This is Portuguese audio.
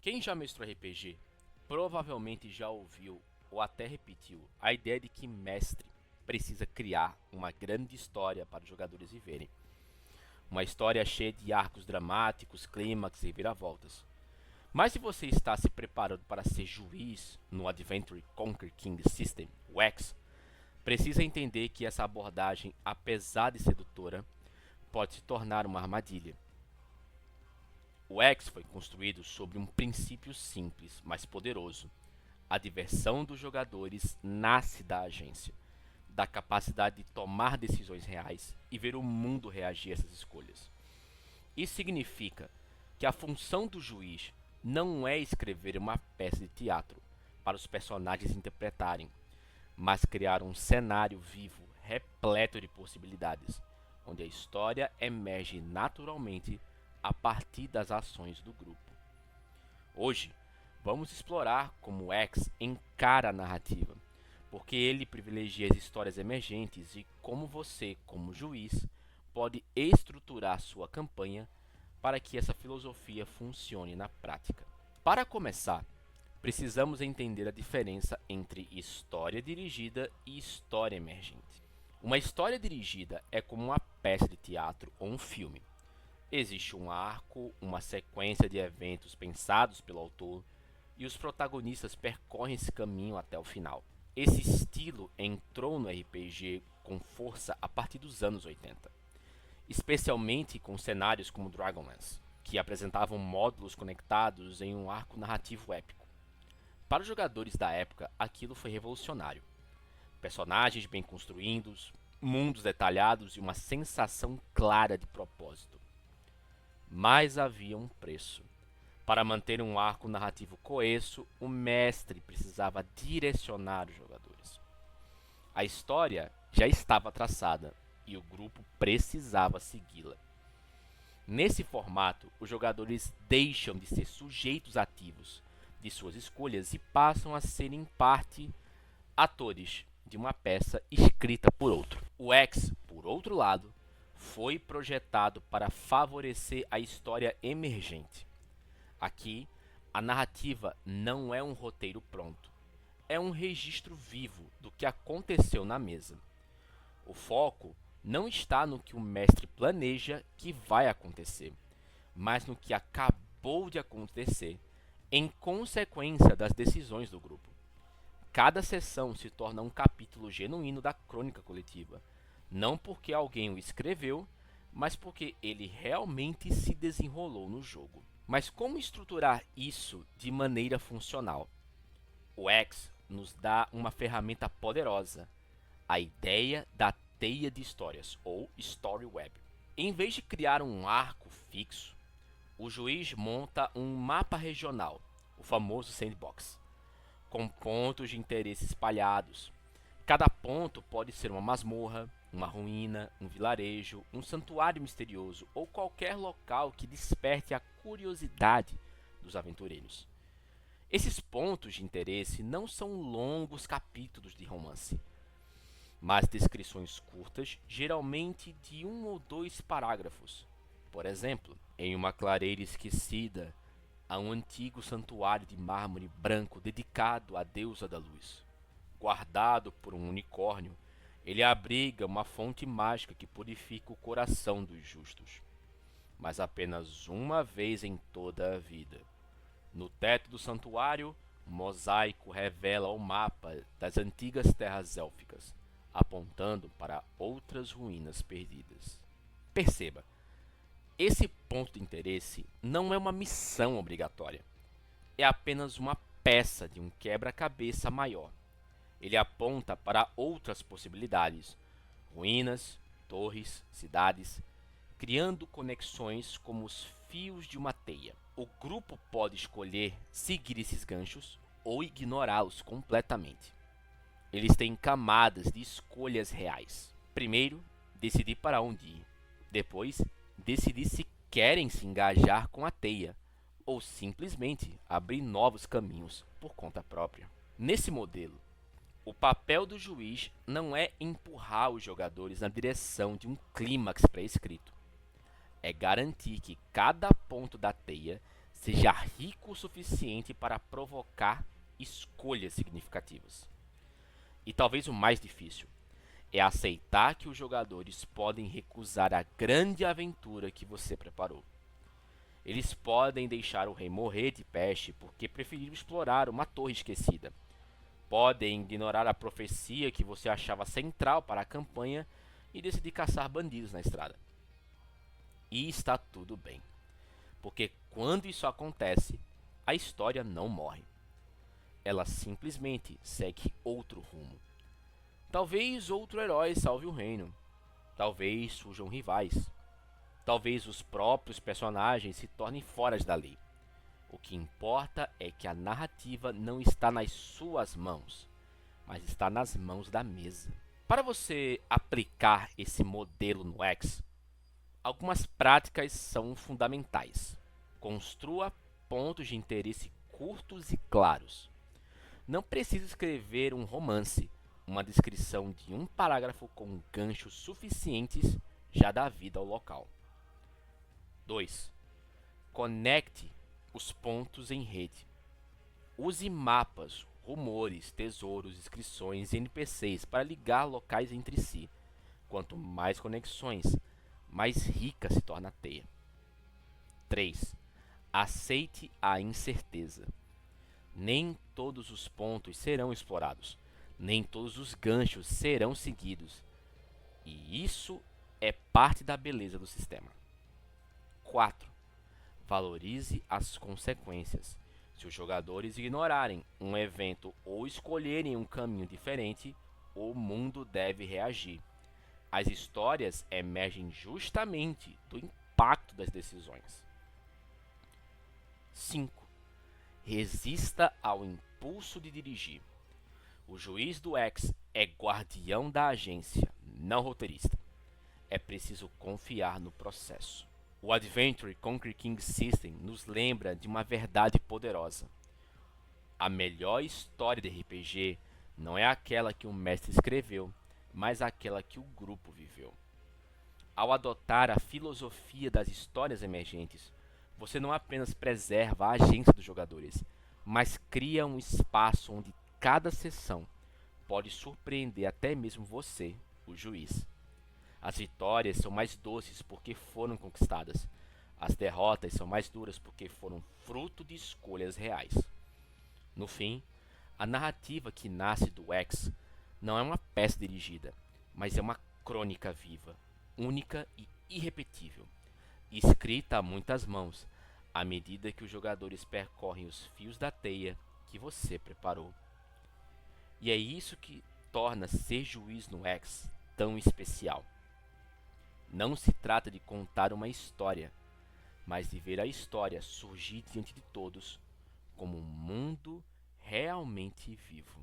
Quem já mestrou RPG provavelmente já ouviu ou até repetiu a ideia de que mestre precisa criar uma grande história para os jogadores viverem. Uma história cheia de arcos dramáticos, clímax e viravoltas. Mas se você está se preparando para ser juiz no Adventure Conquer King System, o X, precisa entender que essa abordagem, apesar de sedutora, pode se tornar uma armadilha. O X foi construído sobre um princípio simples, mas poderoso. A diversão dos jogadores nasce da agência, da capacidade de tomar decisões reais e ver o mundo reagir a essas escolhas. Isso significa que a função do juiz não é escrever uma peça de teatro para os personagens interpretarem, mas criar um cenário vivo, repleto de possibilidades, onde a história emerge naturalmente a partir das ações do grupo. Hoje, vamos explorar como o X encara a narrativa, porque ele privilegia as histórias emergentes e como você, como juiz, pode estruturar sua campanha para que essa filosofia funcione na prática. Para começar, precisamos entender a diferença entre história dirigida e história emergente. Uma história dirigida é como uma peça de teatro ou um filme. Existe um arco, uma sequência de eventos pensados pelo autor, e os protagonistas percorrem esse caminho até o final. Esse estilo entrou no RPG com força a partir dos anos 80, especialmente com cenários como Dragonlance, que apresentavam módulos conectados em um arco narrativo épico. Para os jogadores da época, aquilo foi revolucionário. Personagens bem construídos, mundos detalhados e uma sensação clara de propósito. Mas havia um preço. Para manter um arco narrativo coeso, o mestre precisava direcionar os jogadores. A história já estava traçada e o grupo precisava segui-la. Nesse formato, os jogadores deixam de ser sujeitos ativos de suas escolhas e passam a ser, em parte, atores de uma peça escrita por outro. O X, por outro lado, foi projetado para favorecer a história emergente. Aqui, a narrativa não é um roteiro pronto, é um registro vivo do que aconteceu na mesa. O foco não está no que o mestre planeja que vai acontecer, mas no que acabou de acontecer em consequência das decisões do grupo. Cada sessão se torna um capítulo genuíno da crônica coletiva, não porque alguém o escreveu, mas porque ele realmente se desenrolou no jogo. Mas como estruturar isso de maneira funcional? O X nos dá uma ferramenta poderosa, a ideia da teia de histórias, ou Story Web. Em vez de criar um arco fixo, o juiz monta um mapa regional, o famoso sandbox, com pontos de interesse espalhados. Cada ponto pode ser uma masmorra, uma ruína, um vilarejo, um santuário misterioso ou qualquer local que desperte a curiosidade dos aventureiros. Esses pontos de interesse não são longos capítulos de romance, mas descrições curtas, geralmente de 1 ou 2 parágrafos. Por exemplo, em uma clareira esquecida, há um antigo santuário de mármore branco dedicado à deusa da luz. Guardado por um unicórnio, ele abriga uma fonte mágica que purifica o coração dos justos. Mas apenas uma vez em toda a vida. No teto do santuário, um mosaico revela o mapa das antigas terras élficas, apontando para outras ruínas perdidas. Perceba, esse ponto de interesse não é uma missão obrigatória. É apenas uma peça de um quebra-cabeça maior. Ele aponta para outras possibilidades, ruínas, torres, cidades, criando conexões como os fios de uma teia. O grupo pode escolher seguir esses ganchos ou ignorá-los completamente. Eles têm camadas de escolhas reais. Primeiro, decidir para onde ir. Depois, decidir se querem se engajar com a teia ou simplesmente abrir novos caminhos por conta própria. Nesse modelo, o papel do juiz não é empurrar os jogadores na direção de um clímax pré-escrito. É garantir que cada ponto da teia seja rico o suficiente para provocar escolhas significativas. E talvez o mais difícil é aceitar que os jogadores podem recusar a grande aventura que você preparou. Eles podem deixar o rei morrer de peste porque preferiram explorar uma torre esquecida. Podem ignorar a profecia que você achava central para a campanha e decidir caçar bandidos na estrada. E está tudo bem, porque quando isso acontece, a história não morre. Ela simplesmente segue outro rumo. Talvez outro herói salve o reino. Talvez surjam rivais. Talvez os próprios personagens se tornem fora da lei. O que importa é que a narrativa não está nas suas mãos, mas está nas mãos da mesa. Para você aplicar esse modelo no X, algumas práticas são fundamentais. Construa pontos de interesse curtos e claros. Não precisa escrever um romance. Uma descrição de um parágrafo com ganchos suficientes já dá vida ao local. 2. Conecte os pontos em rede. Use mapas, rumores, tesouros, inscrições e NPCs para ligar locais entre si. Quanto mais conexões, mais rica se torna a teia. 3. Aceite a incerteza. Nem todos os pontos serão explorados. Nem todos os ganchos serão seguidos. E isso é parte da beleza do sistema. 4. Valorize as consequências. Se os jogadores ignorarem um evento ou escolherem um caminho diferente, o mundo deve reagir. As histórias emergem justamente do impacto das decisões. 5. Resista ao impulso de dirigir. O juiz do X é guardião da agência, não roteirista. É preciso confiar no processo. O Adventure Conquer King System nos lembra de uma verdade poderosa. A melhor história de RPG não é aquela que o mestre escreveu, mas aquela que o grupo viveu. Ao adotar a filosofia das histórias emergentes, você não apenas preserva a agência dos jogadores, mas cria um espaço onde cada sessão pode surpreender até mesmo você, o juiz. As vitórias são mais doces porque foram conquistadas. As derrotas são mais duras porque foram fruto de escolhas reais. No fim, a narrativa que nasce do X não é uma peça dirigida, mas é uma crônica viva, única e irrepetível, escrita a muitas mãos, à medida que os jogadores percorrem os fios da teia que você preparou. E é isso que torna ser juiz no X tão especial. Não se trata de contar uma história, mas de ver a história surgir diante de todos como um mundo realmente vivo.